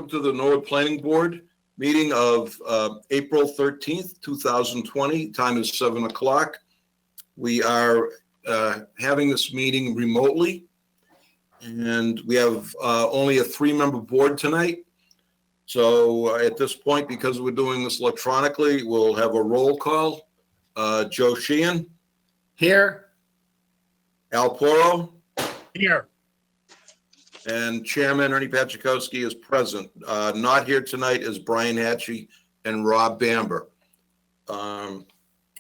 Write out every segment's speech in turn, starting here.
welcome to the Norwood Planning Board meeting of April 13th, 2020. Time is 7 o'clock. We are having this meeting remotely, and we have only a 3-member board tonight. So at this point, because we're doing this electronically, we'll have a roll call. Joe Sheehan. Here. Al Poro. Here. And Chairman Ernie Pachakowski is present. Not here tonight is Brian Hatchie and Rob Bamber.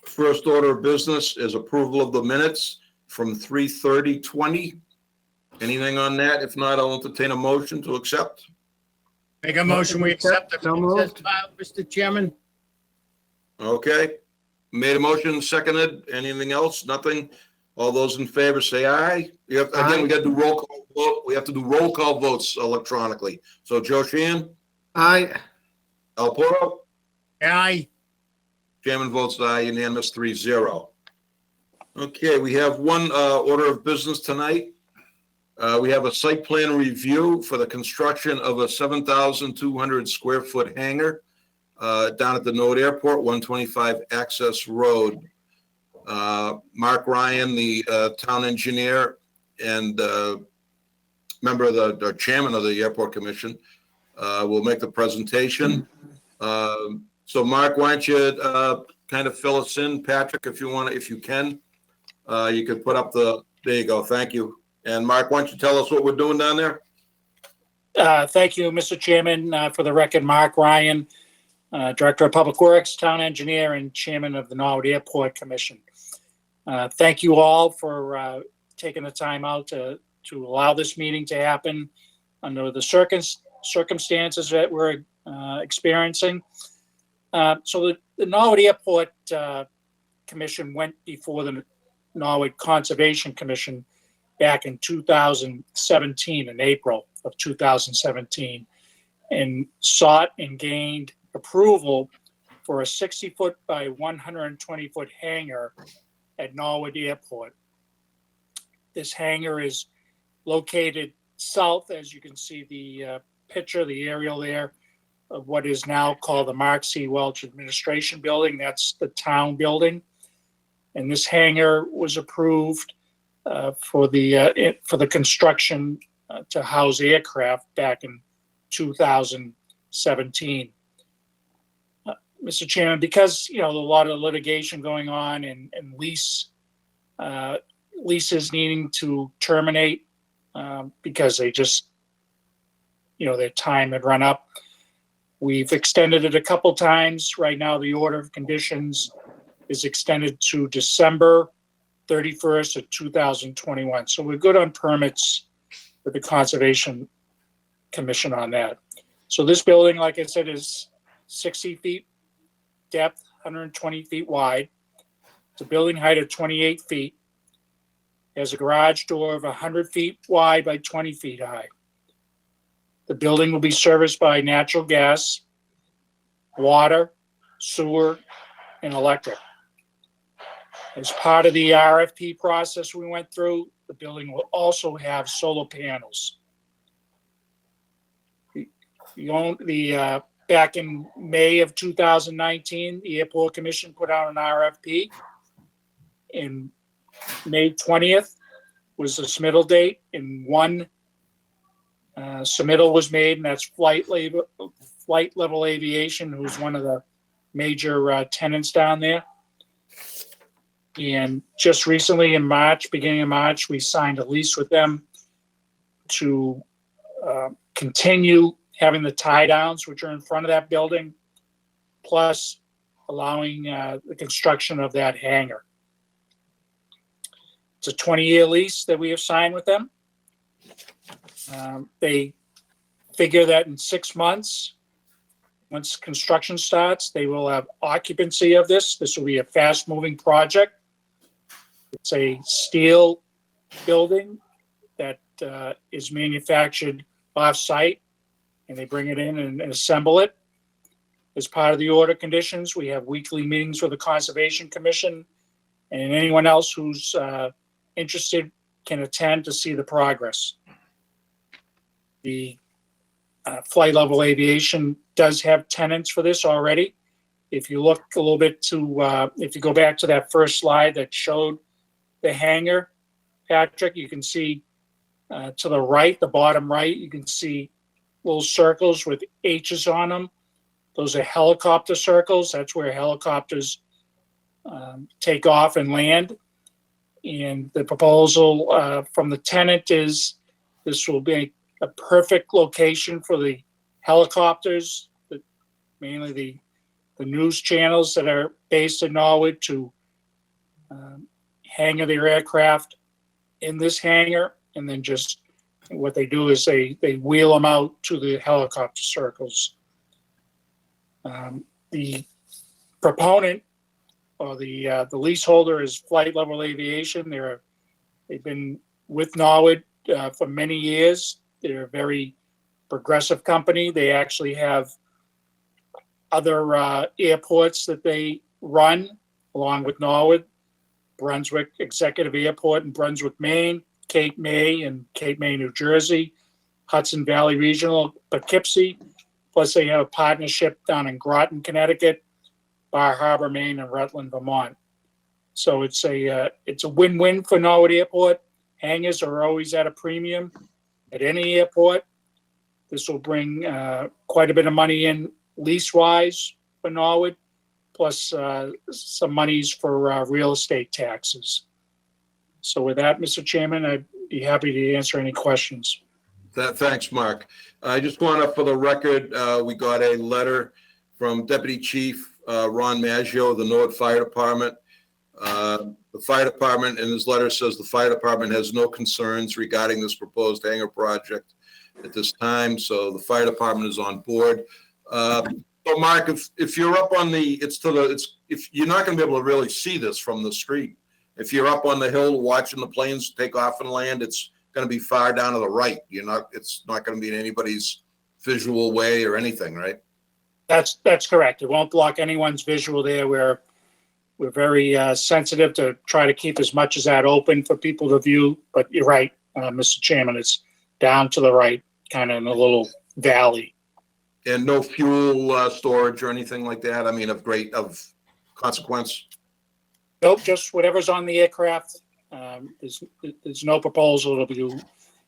First order of business is approval of the minutes from 3/30/20. Anything on that? If not, I'll entertain a motion to accept. Make a motion, we accept the minutes, Mr. Chairman. Okay. Made a motion, seconded. Anything else? Nothing? All those in favor say aye. Again, we got to do roll call vote. We have to do roll call votes electronically. So Joe Sheehan? Aye. Al Poro? Aye. Chairman votes aye, unanimous 3-0. Okay, we have one order of business tonight. We have a site plan review for the construction of a 7,200 square foot hangar down at the Norwood Airport, 125 Access Road. Mark Ryan, the town engineer and member of the chairman of the Airport Commission, will make the presentation. So Mark, why don't you kind of fill us in? Patrick, if you want, if you can, you could put up there you go. Thank you. And Mark, why don't you tell us what we're doing down there? Thank you, Mr. Chairman. For the record, Mark Ryan, Director of Public Works, Town Engineer, and Chairman of the Norwood Airport Commission. Thank you all for taking the time out to allow this meeting to happen under the circumstances that we're experiencing. So the Norwood Airport Commission went before the Norwood Conservation Commission back in 2017, in April of 2017, and sought and gained approval for a 60-foot by 120-foot hangar at Norwood Airport. This hangar is located south, as you can see the picture, the aerial there, of what is now called the Mark C. Welch Administration Building. That's the town building. And this hangar was approved for the construction to house aircraft back in 2017. Mr. Chairman, because a lot of litigation going on and leases needing to terminate because they just their time had run up, we've extended it a couple times. Right now, the order of conditions is extended to December 31st of 2021. So we're good on permits with the Conservation Commission on that. So this building, like I said, is 60 feet depth, 120 feet wide. It's a building height of 28 feet. It has a garage door of 100 feet wide by 20 feet high. The building will be serviced by natural gas, water, sewer, and electric. As part of the RFP process we went through, the building will also have solar panels. Back in May of 2019, the Airport Commission put out an RFP. In May 20th was the submittal date, and one submittal was made, and that's Flight Level Aviation, who's one of the major tenants down there. And just recently in March, beginning of March, we signed a lease with them to continue having the tie downs, which are in front of that building, plus allowing the construction of that hangar. It's a 20-year lease that we have signed with them. They figure that in 6 months, once construction starts, they will have occupancy of this. This will be a fast-moving project. It's a steel building that is manufactured off-site, and they bring it in and assemble it. As part of the order conditions, we have weekly meetings with the Conservation Commission, and anyone else who's interested can attend to see the progress. The Flight Level Aviation does have tenants for this already. If you look a little bit to, if you go back to that first slide that showed the hangar, Patrick, you can see to the right, the bottom right, you can see little circles with H's on them. Those are helicopter circles. That's where helicopters take off and land. And the proposal from the tenant is this will be a perfect location for the helicopters, mainly the news channels that are based in Norwood, to hangar their aircraft in this hangar. And then just what they do is they wheel them out to the helicopter circles. The proponent or the leaseholder is Flight Level Aviation. They've been with Norwood for many years. They're a very progressive company. They actually have other airports that they run along with Norwood: Brunswick Executive Airport in Brunswick, Maine, Cape May in Cape May, New Jersey, Hudson Valley Regional, Poughkeepsie. Plus, they have a partnership down in Groton, Connecticut, Bar Harbor, Maine, and Rutland, Vermont. So it's a win-win for Norwood Airport. Hangars are always at a premium at any airport. This will bring quite a bit of money in lease-wise for Norwood, plus some monies for real estate taxes. So with that, Mr. Chairman, I'd be happy to answer any questions. Thanks, Mark. I just want to, for the record, we got a letter from Deputy Chief Ron Maggio of the Norwood Fire Department. The fire department, in his letter, says the fire department has no concerns regarding this proposed hangar project at this time. So the fire department is on board. So Mark, if you're up on if you're not going to be able to really see this from the street. If you're up on the hill watching the planes take off and land, it's going to be far down to the right. It's not going to be in anybody's visual way or anything, right? That's correct. It won't block anyone's visual there. We're very sensitive to try to keep as much as that open for people to view. But you're right, Mr. Chairman, it's down to the right, kind of in a little valley. And no fuel storage or anything like that? I mean, of consequence? Nope, just whatever's on the aircraft. There's no proposal to do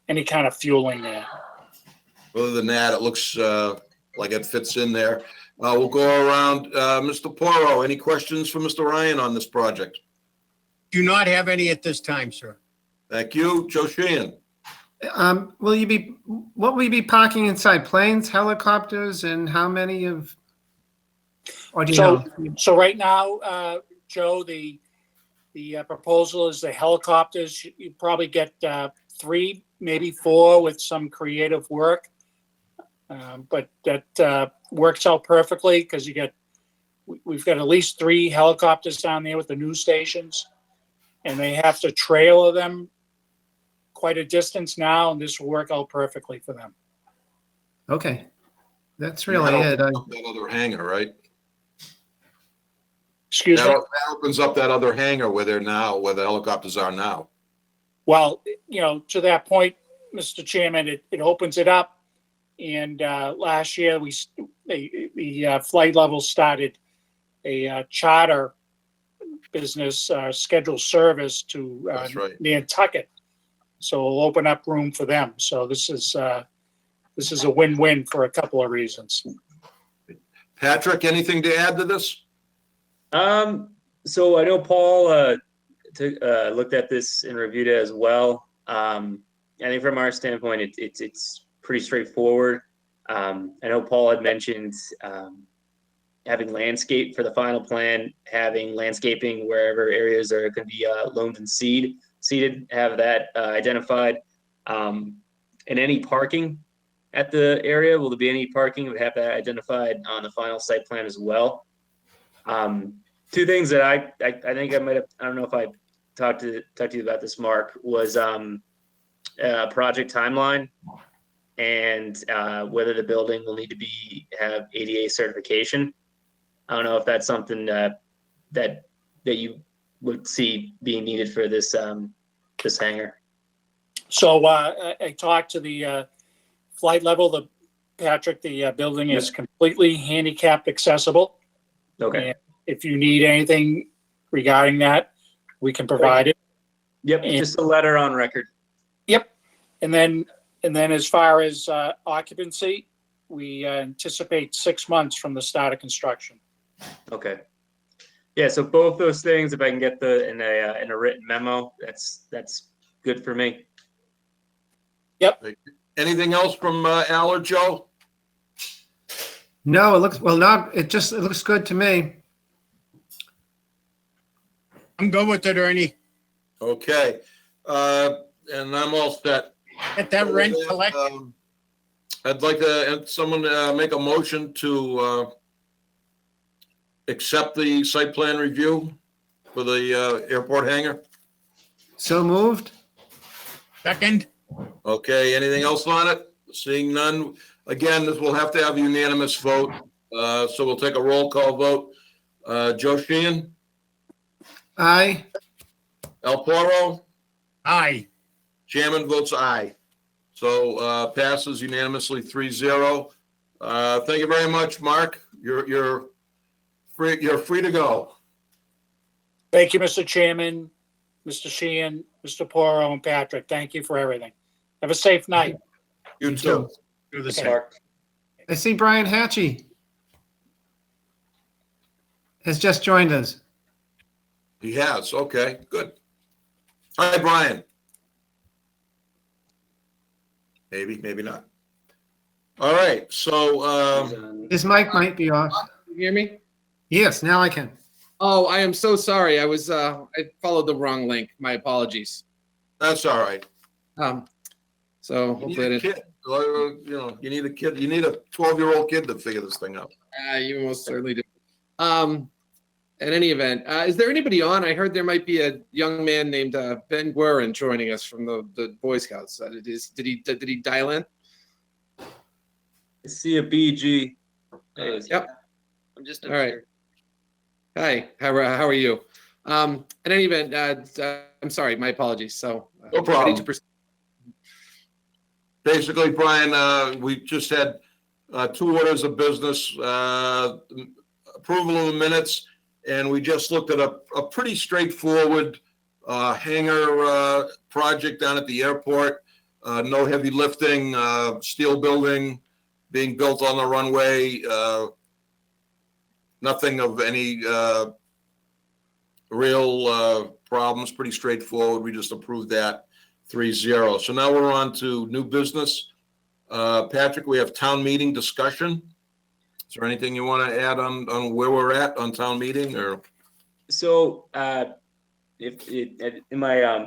any kind of fueling there. Other than that, it looks like it fits in there. We'll go around. Mr. Porro, any questions for Mr. Ryan on this project? Do not have any at this time, sir. Thank you. Joe Sheehan. What will you be parking inside? Planes, helicopters, and how many of? Or do you know? So right now, Joe, the proposal is the helicopters. You probably get 3, maybe 4 with some creative work. But that works out perfectly because we've got at least 3 helicopters down there with the news stations, and they have to trailer them quite a distance now, and this will work out perfectly for them. Okay, that's really it. That other hangar, right? Excuse me? That opens up that other hangar where the helicopters are now. Well, to that point, Mr. Chairman, it opens it up. And last year, the Flight Level started a charter business scheduled service to Nantucket. So it'll open up room for them. So this is a win-win for a couple of reasons. Patrick, anything to add to this? So I know Paul looked at this and reviewed it as well. I think from our standpoint, it's pretty straightforward. I know Paul had mentioned having landscape for the final plan, having landscaping wherever areas are going to be loaned and seeded, have that identified. And any parking at the area, will there be any parking? We have that identified on the final site plan as well. 2 things that I think I might have, I don't know if I talked to you about this, Mark, was project timeline and whether the building will need to have ADA certification. I don't know if that's something that you would see being needed for this hangar. So I talked to the Flight Level. Patrick, the building is completely handicap accessible. Okay. And if you need anything regarding that, we can provide it. Yep. And- Just a letter on record. Yep. And then as far as occupancy, we anticipate 6 months from the start of construction. Okay. Yeah. So both those things, if I can get in a written memo, that's good for me. Anything else from Al or Joe? No, it looks, well, it looks good to me. I'm good with it, Ernie. Okay, and I'm all set. Get that rent With that, collected. I'd like to, someone make a motion to accept the site plan review for the airport hangar. So moved? Second, Okay, anything else on it? Seeing none. Again, this will have to have a unanimous vote, so we'll take a roll call vote. Joe Sheehan, Aye. El Poro, aye. chairman votes aye. So passes unanimously 3-0. Thank you very much, Mark. You're free to go. Thank you, Mr. Chairman, Mr. Sheehan, Mr. Poro, and Patrick. Thank you for everything. Have a safe night. You You too. Do the Okay. same. Mark. I see Brian Hatchie has just joined us. He has. Okay, good. Hi, Brian. Maybe, maybe not. All right, so His mic might be off. You hear me? Yes, now I can. Oh, I am so sorry. I followed the wrong link. My apologies. that's all right. So You hopefully I need a didn't, kid. You need a kid. You need a 12-year-old kid to figure this thing out. you most certainly do. In any event, is there anybody on? I heard there might be a young man named Ben Guerin joining us from the Boy Scouts. Did he dial in? I see a BG. Yep. I'm just All right. Hi. How are you? In any event, I'm sorry. My apologies. So No I problem. need to proceed. Basically, Brian, we just had 2 orders of business, approval of the minutes, and we just looked at a pretty straightforward hangar project down at the airport. No heavy lifting, steel building being built on the runway. Nothing of any real problems, pretty straightforward. We just approved that 3-0. So now we're on to new business. Patrick, we have town meeting discussion. Is there anything you want to add on where we're at on town meeting or? So, in my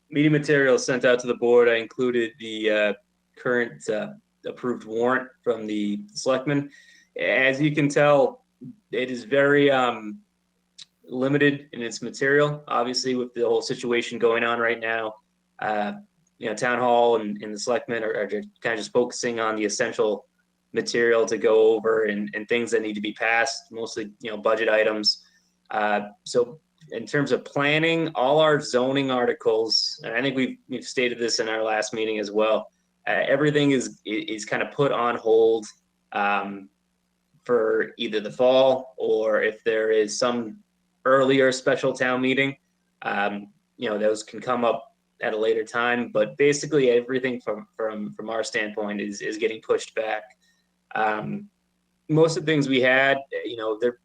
meeting materials sent out to the board, I included the current approved warrant from the selectmen. As you can tell, it is very limited in its material. Obviously, with the whole situation going on right now, town hall and the selectmen are kind of just focusing on the essential material to go over and things that need to be passed, mostly, budget items. So in terms of planning, all our zoning articles, and I think we've stated this in our last meeting as well, everything is kind of put on hold for either the fall or if there is some earlier special town meeting, those can come up at a later time. But basically, everything from our standpoint is getting pushed back. Most of the things we had,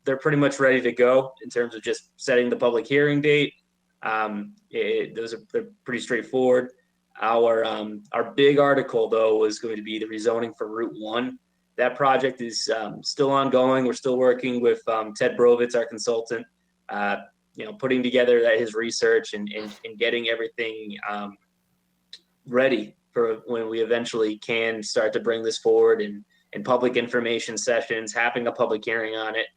they're pretty much ready to go in terms of just setting the public hearing date. They're pretty straightforward. Our big article though was going to be the rezoning for Route 1. That project is still ongoing. We're still working with Ted Brovitz, our consultant, putting together his research and getting everything ready for when we eventually can start to bring this forward and public information sessions, having a public hearing on it,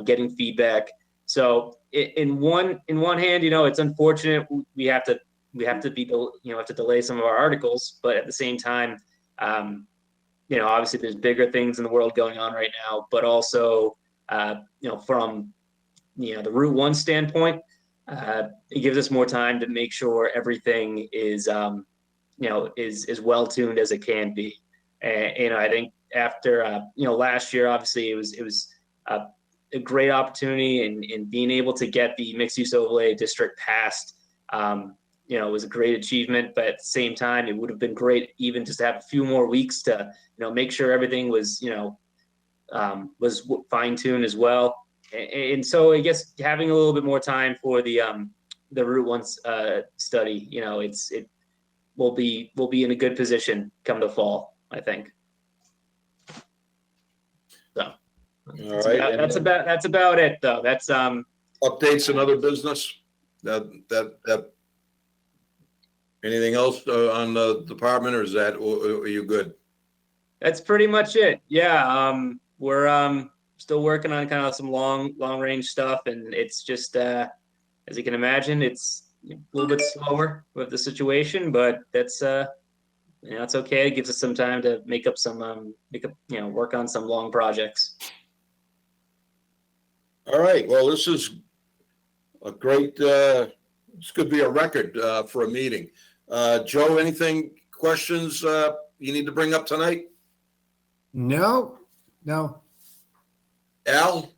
getting feedback. So in one hand, it's unfortunate we have to delay some of our articles, but at the same time, obviously there's bigger things in the world going on right now, but also, from the Route 1 standpoint, it gives us more time to make sure everything is well tuned as it can be. And I think after last year, obviously it was a great opportunity, and being able to get the mixed use overlay district passed, it was a great achievement. But at the same time, it would have been great even just to have a few more weeks to make sure everything was fine tuned as well. And so I guess having a little bit more time for the Route 1 study, we'll be in a good position come the fall, I think. So All right. that's about it, though. That's Updates and other business? That anything else on the department, or are you good? That's pretty much it. Yeah. We're still working on kind of some long range stuff, and it's just as you can imagine, it's a little bit slower with the situation, but that's it's okay. It gives us some time to work on some long projects. All right. Well, this is a great, this could be a record for a meeting. Joe, questions you need to bring up tonight? No. Al?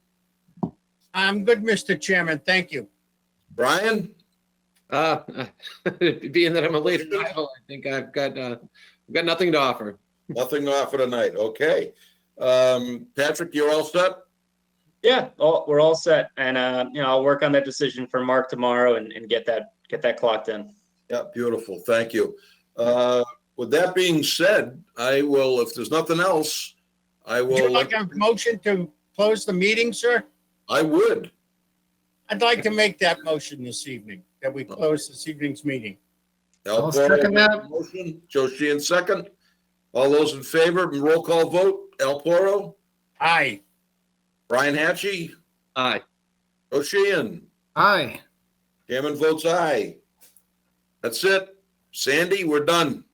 I'm good, Mr. Chairman. Thank you. Brian? Being that I'm a late arrival, I think I've got nothing to offer. Nothing to offer tonight. Okay. Patrick, you're all set? Yeah, we're all set, and I'll work on that decision for Mark tomorrow and get that clocked in. Yeah, beautiful. Thank you. With that being said, I will, if there's nothing else, I Would you will. like a motion to close the meeting, sir? I would. I'd like to make that motion this evening, that we close this evening's meeting. Al I'll Poro second that. motion. Joe Sheehan second. All those in favor, roll call vote. Al Poro, Aye. Brian Hatchie, Aye. Joe Sheehan. Aye. Chairman votes aye. That's it. Sandy, we're done.